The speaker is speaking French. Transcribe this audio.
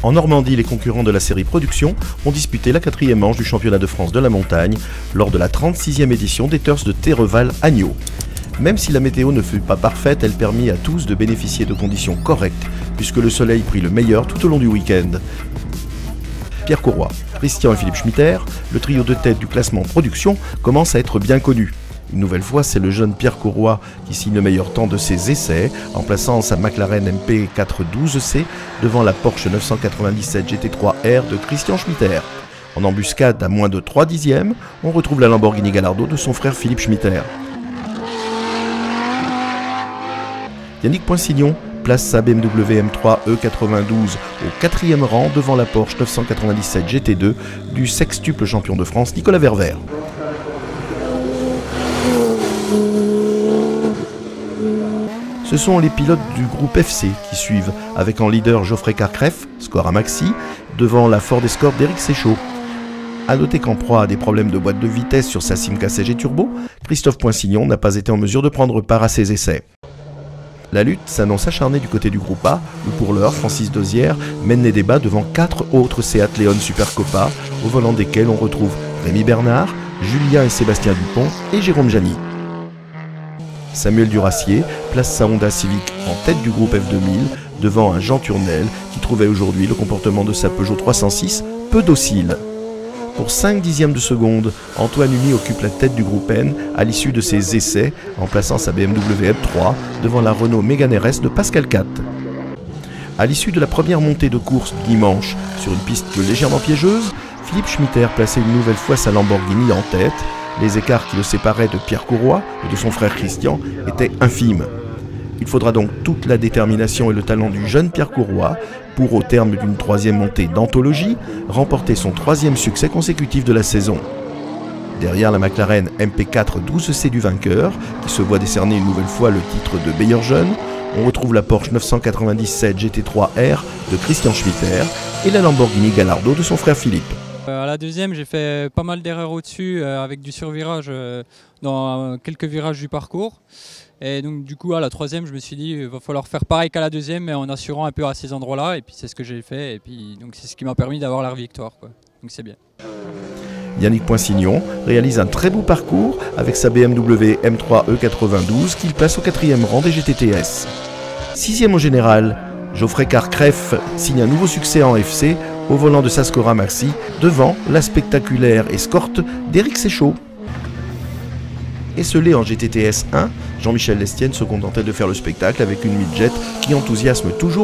En Normandie, les concurrents de la série Production ont disputé la 4e manche du championnat de France de la montagne lors de la 36e édition des Turfs de Théreval-Agneaux. Même si la météo ne fut pas parfaite, elle permit à tous de bénéficier de conditions correctes, puisque le soleil prit le meilleur tout au long du week-end. Pierre Cauroy, Christian et Philippe Schmitter, le trio de tête du classement Production, commence à être bien connu. Une nouvelle fois, c'est le jeune Pierre Cauroy qui signe le meilleur temps de ses essais en plaçant sa McLaren MP 412C devant la Porsche 997 GT3R de Christian Schmitter. En embuscade à moins de 3 dixièmes, on retrouve la Lamborghini Gallardo de son frère Philippe Schmitter. Yannick Poinsignon place sa BMW M3 E92 au 4e rang devant la Porsche 997 GT2 du sextuple champion de France Nicolas Ververt. Ce sont les pilotes du groupe FC qui suivent, avec en leader Geoffrey Carcreff, score à maxi, devant la Ford Escort d'Éric Séchaud. A noter qu'en proie à des problèmes de boîte de vitesse sur sa Simca CG Turbo, Christophe Poinsignon n'a pas été en mesure de prendre part à ses essais. La lutte s'annonce acharnée du côté du groupe A, où pour l'heure, Francis Dozière mène les débats devant 4 autres Seat Leon Super Copa, au volant desquels on retrouve Rémi Bernard, Julien et Sébastien Dupont et Jérôme Jany. Samuel Duracier place sa Honda Civic en tête du groupe F2000 devant un Jean Turnel qui trouvait aujourd'hui le comportement de sa Peugeot 306 peu docile. Pour 5 dixièmes de seconde, Antoine Uni occupe la tête du groupe N à l'issue de ses essais en plaçant sa BMW M3 devant la Renault Mégane RS de Pascal Cat. À l'issue de la première montée de course du dimanche sur une piste légèrement piégeuse, Philippe Schmitter plaçait une nouvelle fois sa Lamborghini en tête. Les écarts qui le séparaient de Pierre Cauroy et de son frère Christian étaient infimes. Il faudra donc toute la détermination et le talent du jeune Pierre Cauroy pour, au terme d'une 3e montée d'anthologie, remporter son 3e succès consécutif de la saison. Derrière la McLaren MP4 12C du vainqueur, qui se voit décerner une nouvelle fois le titre de meilleur jeune, on retrouve la Porsche 997 GT3R de Christian Schmitter et la Lamborghini Gallardo de son frère Philippe. À la deuxième, j'ai fait pas mal d'erreurs au-dessus avec du survirage dans quelques virages du parcours. Et donc du coup à la troisième, je me suis dit il va falloir faire pareil qu'à la deuxième, mais en assurant un peu à ces endroits-là. Et puis c'est ce que j'ai fait. Et puis donc c'est ce qui m'a permis d'avoir la victoire, quoi. Donc c'est bien. Yannick Poinsignon réalise un très beau parcours avec sa BMW M3 E92 qu'il place au 4e rang des GTTS. 6e au général, Geoffrey Carcreff signe un nouveau succès en FC au volant de sa Scora Maxi devant la spectaculaire escorte d'Éric Séchaud. Esselé en GTTS 1, Jean-Michel Lestienne se contentait de faire le spectacle avec une midjet qui enthousiasme toujours.